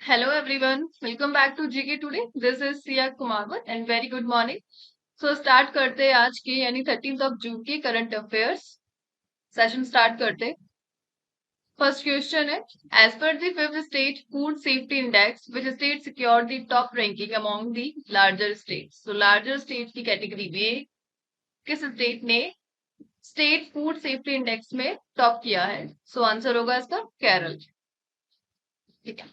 Hello everyone, welcome back to GK Today. This is Siya Kumarwat and very good morning. So start करते हैं आज के यानी 13th जून के करंट अफेयर्स सेशन स्टार्ट करते हैं. फर्स्ट क्वेश्चन है, as per the fifth state food safety index which state secured the top ranking among the larger states. तो लार्जर स्टेट की कैटेगरी में किस स्टेट ने स्टेट फूड सेफ्टी इंडेक्स में top किया है? सो आंसर होगा इसका केरल. ठीक है,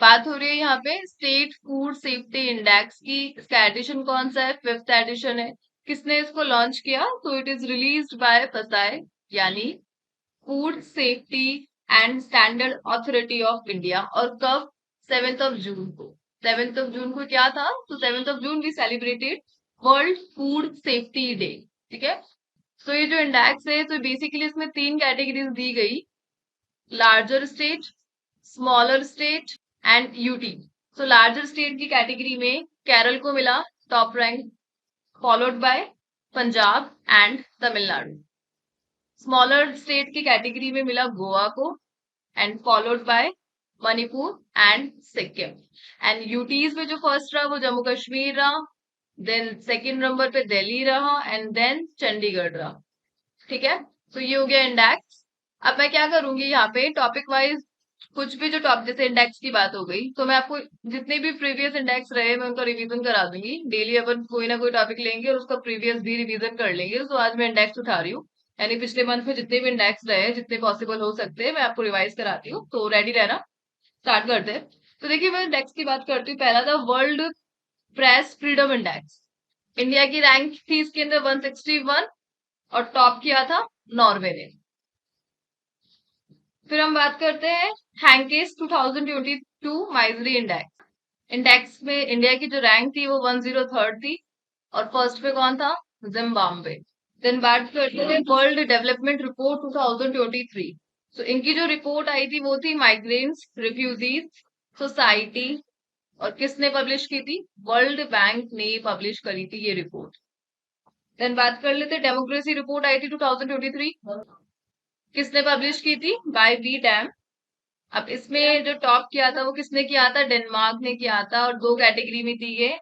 बात हो रही है यहाँ पे स्टेट फूड सेफ्टी इंडेक्स की. इसका एडिशन कौन सा है? फिफ्थ एडिशन है. किसने इसको लॉन्च किया? तो इट इज रिलीज्ड बाय फसाई यानी food safety and standard authority of India. और कब? 7 जून को. 7 जून को क्या था? तो 7 June we celebrated world food safety day. ठीक है, तो ये जो इंडेक्स है तो बेसिकली इसमें तीन कैटेगरीज दी गई: larger state, smaller state and UT. So larger state की कैटेगरी में केरल को मिला top rank, followed by Punjab and Tamil Nadu. Smaller state की कैटेगरी में मिला गोवा को and followed by Manipur and Sikkim. And UTs में जो फर्स्ट रहा वो जम्मू कश्मीर रहा, देन सेकेंड नंबर पे दिल्ली रहा एंड देन चंडीगढ़ रहा. ठीक है, तो ये हो गया इंडेक्स. अब मैं क्या करूंगी यहाँ पे टॉपिक वाइज कुछ भी जो टॉपिक, जैसे इंडेक्स की बात हो गई तो मैं आपको जितने भी प्रीवियस इंडेक्स रहे मैं उनका रिवीजन करा दूंगी. डेली अपन कोई ना कोई टॉपिक लेंगे और उसका प्रीवियस भी रिवीजन कर लेंगे. तो आज मैं इंडेक्स उठा रही हूँ, यानी पिछले मंथ में जितने भी इंडेक्स रहे, जितने पॉसिबल हो सकते हैं, मैं आपको रिवाइज कराती हूँ. तो रेडी रहना, स्टार्ट करते हैं. तो देखिए मैं इंडेक्स की बात करती हूँ. पहला था world press freedom index. India की रैंक थी इसके अंदर 161 और टॉप किया था नॉर्वे ने. फिर हम बात करते हैं हैंकेस 2022 माइजरी इंडेक्स. इंडेक्स में इंडिया की जो रैंक थी वो 103 थी और फर्स्ट पे कौन था? जिम्बाब्वे. देन बात करते हैं वर्ल्ड डेवलपमेंट रिपोर्ट 2023. सो इनकी जो रिपोर्ट आई थी वो थी माइग्रेंट्स रिफ्यूजीज सोसाइटी. और किसने पब्लिश की थी? वर्ल्ड बैंक ने पब्लिश करी थी ये रिपोर्ट. देन बात कर लेते डेमोक्रेसी रिपोर्ट आई थी 2023. किसने पब्लिश की थी? बाय वी डैम. अब इसमें जो टॉप किया था वो किसने किया था? डेनमार्क ने किया था. और दो कैटेगरी में थी ये,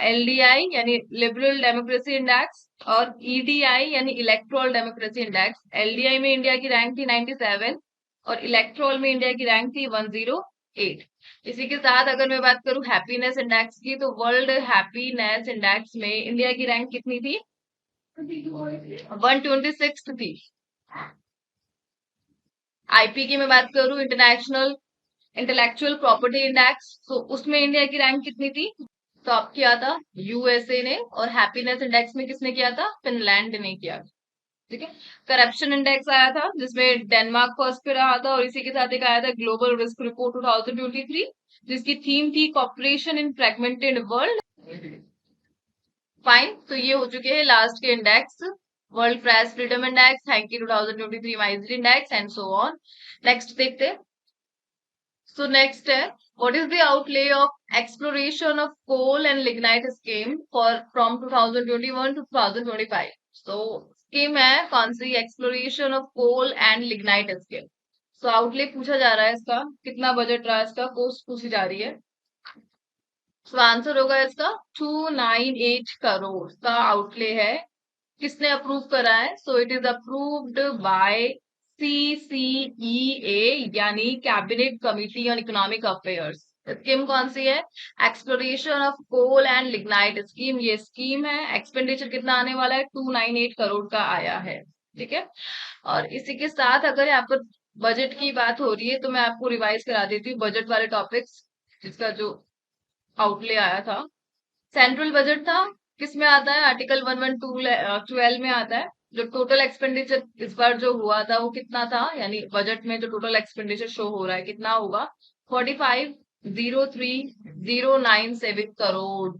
एलडीआई यानी लिबरल डेमोक्रेसी इंडेक्स और ईडीआई यानी इलेक्ट्रल डेमोक्रेसी इंडेक्स. एलडीआई में इंडिया की रैंक थी 97 और इलेक्ट्रल में इंडिया की रैंक थी 108. इसी के साथ अगर मैं बात करूं हैप्पीनेस इंडेक्स की, तो वर्ल्ड हैप्पीनेस इंडेक्स में इंडिया की रैंक कितनी थी? 126 थी. आईपी की मैं बात करूं, इंटरनेशनल इंटेलेक्चुअल प्रॉपर्टी इंडेक्स, तो उसमें इंडिया की रैंक कितनी थी? टॉप किया था यूएसए ने. और हैप्पीनेस इंडेक्स में किसने किया था? फिनलैंड ने किया. ठीक है, करप्शन इंडेक्स आया था जिसमें डेनमार्क फर्स्ट पे रहा था. और इसी के साथ एक आया था ग्लोबल रिस्क रिपोर्ट 2023 जिसकी थीम थी cooperation in fragmented world. Fine, तो ये हो चुके हैं लास्ट के index. World press freedom index, thank you 2023 misery index and so on. Next देखते हैं. So next है, what is the outlay of exploration of coal and lignite scheme for from 2021 to 2025? So scheme है कौन सी? exploration of coal and lignite scheme. So outlay पूछा जा रहा है इसका, कितना बजट रहा है इसका, कोस्ट पूछी जा रही है. So आंसर होगा इसका 298 करोड़ का आउटले है. किसने अप्रूव करा है? So it is approved by CCEA यानी cabinet committee on economic affairs. Scheme कौन सी है? Exploration of coal and lignite scheme. ये स्कीम है. एक्सपेंडिचर कितना आने वाला है? 298 करोड़ का आया है. ठीक है, और इसी के साथ अगर यहाँ पर बजट की बात हो रही है तो मैं आपको रिवाइज करा देती हूँ बजट वाले टॉपिक्स. जिसका जो आउटले आया था, सेंट्रल बजट था. किसमें आता है? आर्टिकल 112 में आता है. जो टोटल एक्सपेंडिचर इस बार जो हुआ था वो कितना था, यानी बजट में जो टोटल एक्सपेंडिचर शो हो रहा है कितना होगा? 45,03,097 करोड़.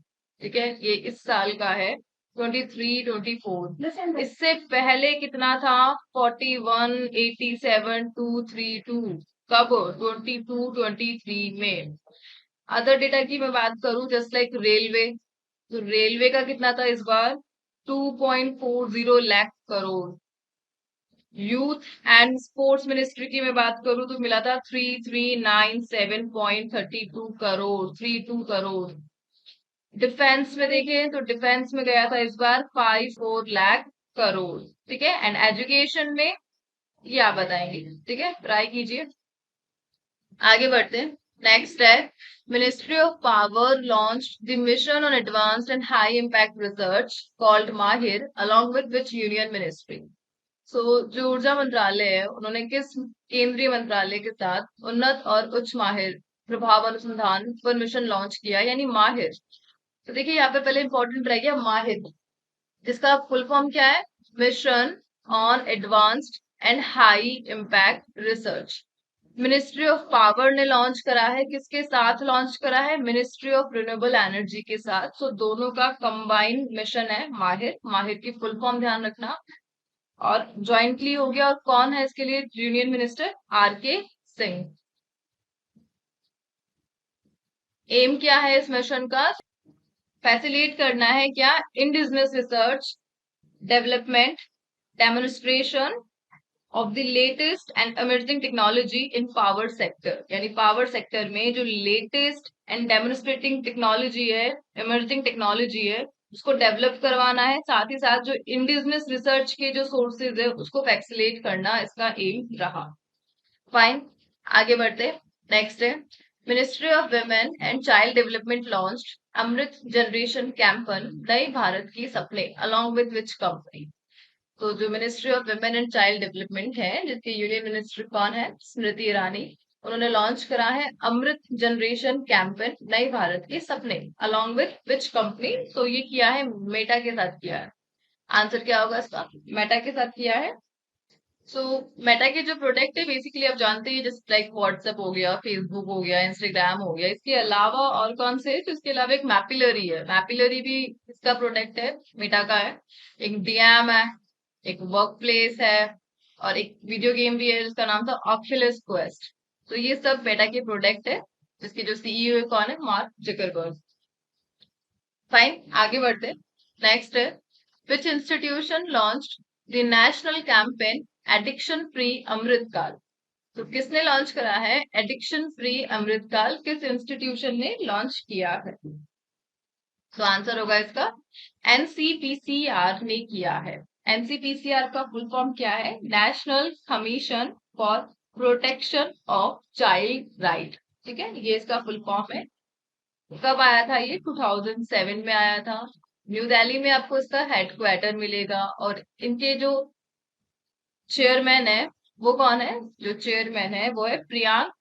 ठीक है, ये इस साल का है 23-24. इससे पहले कितना था? 41,87,232. कब? 22-23 में. अदर डेटा की मैं बात करूं, जस्ट लाइक रेलवे, तो रेलवे का कितना था इस बार? 2.40 lakh crore. Youth and sports ministry की मैं बात करूं तो मिला था 3397.32 करोड़, 32 करोड़। डिफेंस में देखें तो डिफेंस में गया था इस बार 54 लाख करोड़। ठीक है, एंड एजुकेशन में ये आप बताएंगे। ठीक है, ट्राई कीजिए। आगे बढ़ते हैं। नेक्स्ट है, ministry of power launch the mission on advanced and high impact research called MAHIR along with which union ministry. So जो ऊर्जा मंत्रालय है, उन्होंने किस केंद्रीय मंत्रालय के साथ उन्नत और उच्च माहिर प्रभाव अनुसंधान पर मिशन लॉन्च किया, यानी माहिर। तो देखिए यहाँ पे पहले इंपॉर्टेंट रह गया माहिर, जिसका फुल फॉर्म क्या है? Mission on advanced and high impact research. Ministry of power ने लॉन्च करा है, किसके साथ लॉन्च करा है? मिनिस्ट्री ऑफ रिन्यूएबल एनर्जी के साथ। सो दोनों का कंबाइंड मिशन है माहिर। माहिर की फुल फॉर्म ध्यान रखना। और ज्वाइंटली हो गया, और कौन है इसके लिए यूनियन मिनिस्टर? आर के सिंह। एम क्या है इस मिशन का? फैसिलिटेट करना है क्या? Indigenous research, development, demonstration of the latest and emerging technology in power sector. यानी पावर सेक्टर में जो लेटेस्ट एंड डेमोन्स्ट्रेटिंग टेक्नोलॉजी है, इमर्जिंग टेक्नोलॉजी है, उसको डेवलप करवाना है। साथ ही साथ जो इंडिजिनस रिसर्च के जो सोर्सेज है उसको फैसिलिटेट करना इसका एम रहा। फाइन, आगे बढ़ते। नेक्स्ट है, ministry of women and child development launched Amrit generation campaign नए भारत की सपने अलोंग विद विच कंपनी। तो जो ministry of women and child development है, जिसकी यूनियन मिनिस्टर कौन है? स्मृति ईरानी। उन्होंने लॉन्च करा है अमृत जनरेशन कैंपेन नए भारत के सपने अलोंग विद विच कंपनी। तो ये किया है मेटा के साथ किया है। आंसर क्या होगा इसका? मेटा के साथ किया है। सो मेटा के जो प्रोडक्ट है बेसिकली आप जानते हैं, जैसे लाइक व्हाट्सएप हो गया, फेसबुक हो गया, इंस्टाग्राम हो गया। इसके अलावा और कौन से? तो इसके अलावा एक मैपिलरी है, मैपिलरी भी इसका प्रोडक्ट है, मेटा का है। एक डीएम है, एक वर्क प्लेस है, और एक वीडियो गेम भी है जिसका नाम था ऑक्यूलस क्वेस्ट। तो ये सब मेटा के प्रोडक्ट है, जिसके जो सीईओ है कौन है? Mark Zuckerberg. फाइन, आगे बढ़ते। नेक्स्ट है, which institution launched the national campaign addiction free Amritkaal. तो किसने लॉन्च करा है एडिक्शन फ्री अमृतकाल? किस इंस्टीट्यूशन ने लॉन्च किया है? तो आंसर होगा इसका एनसीपीसीआर ने किया है। एनसीपीसीआर का फुल फॉर्म क्या है? National commission for protection of child right. ठीक है, ये इसका फुल फॉर्म है। कब आया था ये? 2007 में आया था। न्यू दिल्ली में आपको इसका हेडक्वार्टर मिलेगा। और इनके जो चेयरमैन है वो कौन है? जो चेयरमैन है वो है प्रियांक।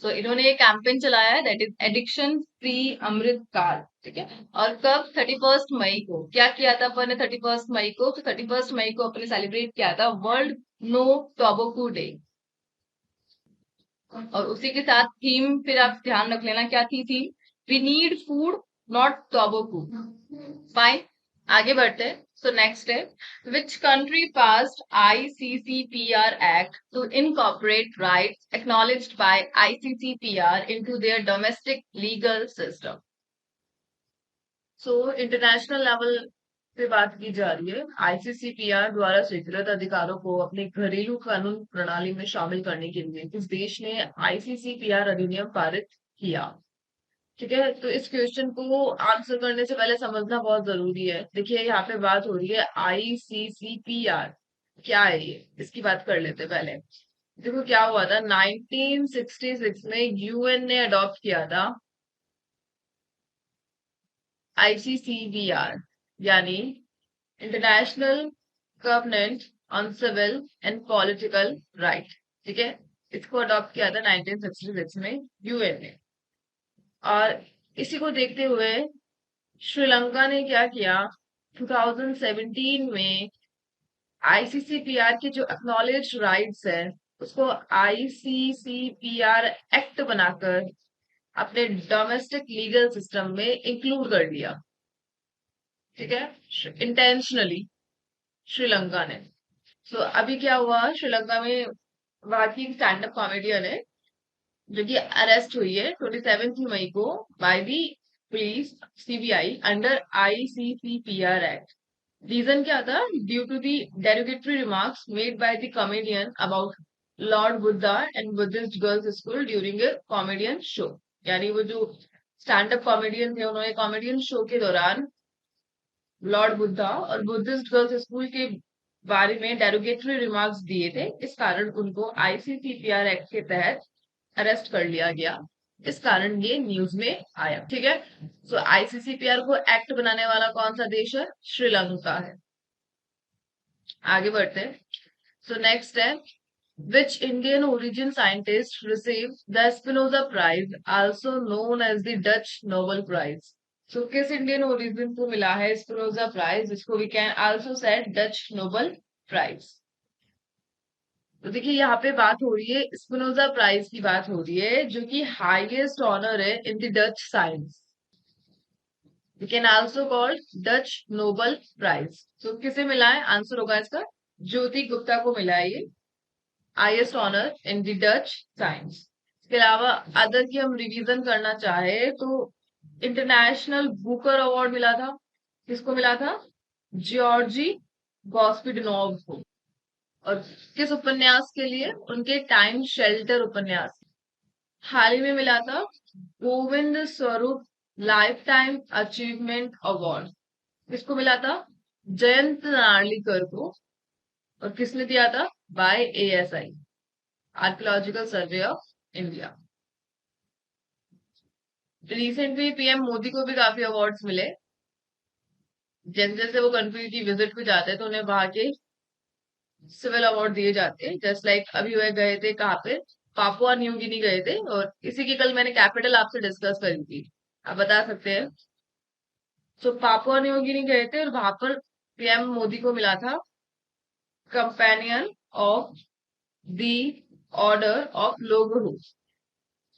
सो इन्होंने ये कैंपेन चलाया है, दैट इज एडिक्शन फ्री अमृत काल। ठीक है, और कब? 31 मई को। क्या किया था अपन ने 31 मई को? तो 31 मई को अपने सेलिब्रेट किया था वर्ल्ड नो टोबैको डे। और उसी के साथ थीम फिर आप ध्यान रख लेना, क्या थी theme? We need food not tobacco. Fine, आगे बढ़ते हैं। सो नेक्स्ट है, which country passed ICCPR act to incorporate rights acknowledged by ICCPR into their domestic legal system. So international level पे बात की जा रही है। ICCPR द्वारा स्वीकृत अधिकारों को अपने घरेलू कानून प्रणाली में शामिल करने के लिए इस देश ने ICCPR अधिनियम पारित किया। ठीक है, तो इस क्वेश्चन को आंसर करने से पहले समझना बहुत जरूरी है। देखिए यहाँ पे बात हो रही है ICCPR, क्या है ये, इसकी बात कर लेते हैं पहले। देखो क्या हुआ था, 1966 में यूएन ने अडॉप्ट किया था ICCPR, यानी international covenant on civil and political right. ठीक है, इसको अडॉप्ट किया था 1966 में यूएन ने। और इसी को देखते हुए श्रीलंका ने क्या किया, 2017 में ICCPR के जो एक्नॉलेज राइट्स है उसको ICCPR एक्ट बनाकर अपने डोमेस्टिक लीगल सिस्टम में इंक्लूड कर लिया। ठीक है, इंटेंशनली श्रीलंका ने। तो अभी क्या हुआ, श्रीलंका में वहां की स्टैंड अप कॉमेडियन है जो कि अरेस्ट हुई है 27 मई को by the police, CBI, under ICCPR act. Reason क्या था? Due to the derogatory remarks made by the comedian about lord Buddha and Buddhist girls school during a comedian show. यानी वो जो स्टैंड अप कॉमेडियन थे, उन्होंने कॉमेडियन शो के दौरान Lord Buddha और बुद्धिस्ट गर्ल्स स्कूल के बारे में डेरोगेटरी रिमार्क्स दिए थे। इस कारण उनको आईसीसीपीआर एक्ट के तहत अरेस्ट कर लिया गया। इस कारण ये न्यूज में आया। ठीक है, सो आईसीसीपीआर को एक्ट बनाने वाला कौन सा देश है? श्रीलंका है। आगे बढ़ते हैं। सो नेक्स्ट है, which Indian origin scientist received the Spinoza Prize, also known as the Dutch Nobel Prize? So किस इंडियन ओरिजिन को मिला है स्पिनोजा प्राइज, जिसको we can also said Dutch Nobel prize? तो देखिए यहाँ पे बात हो रही है स्पिनोजा प्राइज की, बात हो रही है जो कि हाईएस्ट ऑनर है in the Dutch science. We can also called Dutch Nobel prize. तो किसे मिला है? आंसर होगा इसका ज्योति गुप्ता को मिला है ये highest honour in the Dutch science. इसके अलावा अदर की हम रिवीजन करना चाहे तो इंटरनेशनल बुकर अवार्ड मिला था। किसको मिला था? जॉर्जी गॉस्पिडनोव को। और किस उपन्यास के लिए? उनके टाइम शेल्टर उपन्यास। हाल ही में मिला था Govind Swarup life time achievement award. किसको मिला था? जयंत नार्लिकर को। और किसने दिया था? By ASI, archaeological survey of India. Recently PM Modi को भी काफी अवार्ड्स मिले। जैसे जैसे वो कंट्री की विजिट पे जाते हैं तो उन्हें वहां के सिविल अवार्ड दिए जाते हैं। जस्ट लाइक अभी वह गए थे कहाँ पे? पापुआ न्यू गिनी गए थे, और इसी की कल मैंने कैपिटल आपसे डिस्कस करी थी। आप बता सकते हैं? तो पापुआ न्यू गिनी गए थे और वहां पर पीएम मोदी को मिला था companion of the order of लोगोहू।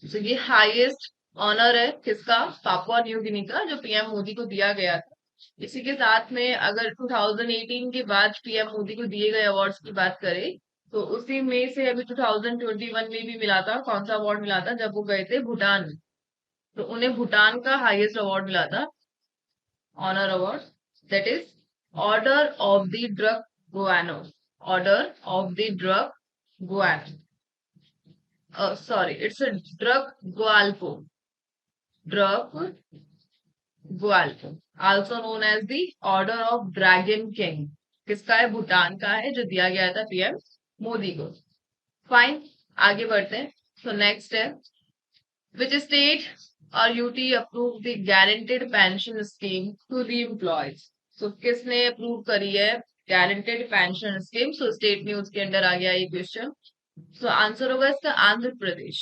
तो ये हाईएस्ट ऑनर है किसका? पापुआ न्यू गिनी का, जो पीएम मोदी को दिया गया था। इसी के साथ में अगर 2018 के बाद पीएम मोदी को दिए गए अवार्ड्स की बात करें तो उसी में से अभी 2021 में भी मिला था। कौन सा अवार्ड मिला था? जब वो गए थे भूटान, तो उन्हें भूटान का हाईएस्ट अवार्ड मिला था, honour award, that is order of the Druk guano. Order of the Druk guano, sorry it's a Druk Gyalpo. Druk Gyalpo, also known as the order of dragon king. किसका है? भूटान का है, जो दिया गया था पीएम मोदी को। फाइन, आगे बढ़ते हैं। सो नेक्स्ट है, विच स्टेट और UT approve the guaranteed pension scheme to the employees? So किसने अप्रूव करी है guaranteed pension scheme? So state news के अंडर आ गया ये क्वेश्चन। सो आंसर होगा इसका आंध्र प्रदेश।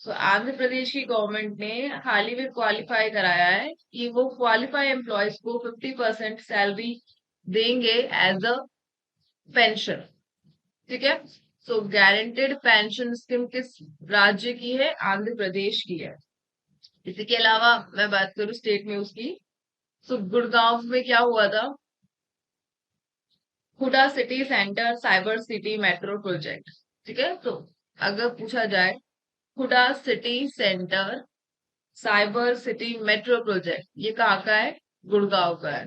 सो आंध्र प्रदेश की गवर्नमेंट ने हाल ही में क्वालिफाई कराया है कि वो क्वालिफाई एम्प्लॉयज को 50% सैलरी देंगे एज अ पेंशन। ठीक है, सो गारंटेड पेंशन स्कीम किस राज्य की है? आंध्र प्रदेश की है। इसी के अलावा मैं बात करूं स्टेट में उसकी, सो गुड़गांव में क्या हुआ था? HUDA city centre cyber city metro project. ठीक है, तो अगर पूछा जाए HUDA city centre cyber city metro project, ये कहाँ का है? गुड़गांव का है।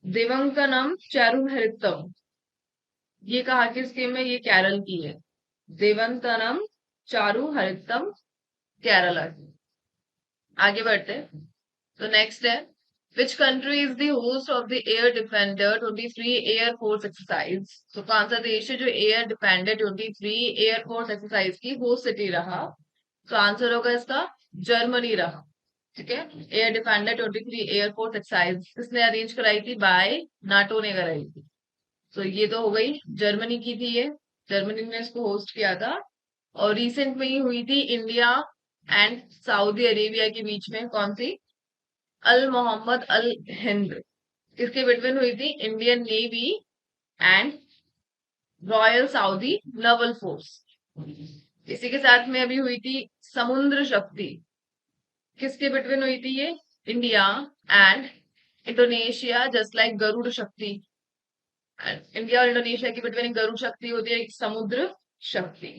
देवंकनम चारुहरितम, ये कहाँ की स्कीम है? ये केरल की है। देवंतनम चारुहरितम, केरला की। आगे बढ़ते हैं। तो नेक्स्ट है, which country is the host of the Air Defender 23 Air Force exercise? तो कौन सा देश है जो air defender 23 air force exercise की होस्ट सिटी रहा? तो आंसर होगा इसका जर्मनी रहा। ठीक है, air defender 23 air force exercise किसने अरेंज कराई थी? बाय नाटो ने कराई थी। तो ये तो हो गई, जर्मनी की थी ये, जर्मनी ने इसको होस्ट किया था। और रिसेंट में ही हुई थी इंडिया एंड सऊदी अरेबिया के बीच में, कौन सी? अल मोहम्मद अल हिंद, किसके बिटवीन हुई थी? Indian navy and royal Saudi naval force. इसी के साथ में अभी हुई थी समुद्र शक्ति, किसके बिटवीन हुई थी ये? India and Indonesia, just like Garuda Shakti. India और इंडोनेशिया की बिटवीन गरुड़ शक्ति होती है समुद्र शक्ति।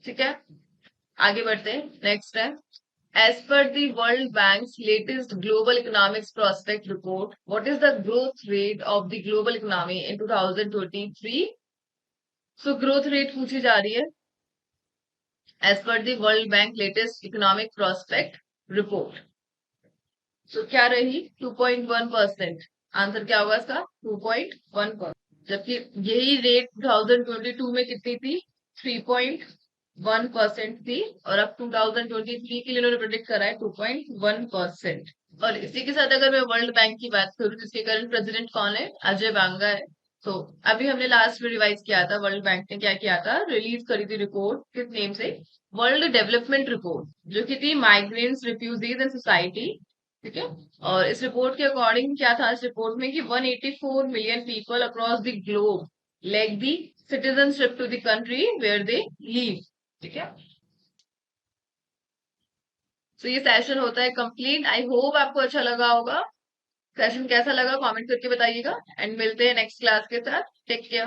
ठीक है, आगे बढ़ते हैं। नेक्स्ट है, As per the World Bank's latest Global Economics Prospect Report, what is the growth rate of the global economy in 2023? So growth rate पूछी जा रही है as per the World Bank latest economic prospect report. So क्या रही 2.1%. Answer क्या होगा इसका 2.1%. जबकि यही रेट 2022 में कितनी थी 3.1% थी और अब 2023 के लिए उन्होंने प्रेडिक्ट करा है 2.1%. और इसी के साथ अगर मैं वर्ल्ड बैंक की बात करूं जिसके करंट प्रेसिडेंट कौन है अजय बांगा है. तो अभी हमने लास्ट में रिवाइज किया था वर्ल्ड बैंक ने क्या किया था रिलीज करी थी रिपोर्ट किस नेम से वर्ल्ड डेवलपमेंट रिपोर्ट जो कि थी माइग्रेंट्स रिफ्यूजीज एंड सोसाइटी. ठीक है. और इस रिपोर्ट के अकॉर्डिंग क्या था इस रिपोर्ट में कि 184 million people across the globe lack the citizenship to the country where they live. ठीक है. तो ये सेशन होता है कंप्लीट. आई होप आपको अच्छा लगा होगा. सेशन कैसा लगा कमेंट करके बताइएगा एंड मिलते हैं नेक्स्ट क्लास के साथ. Take care.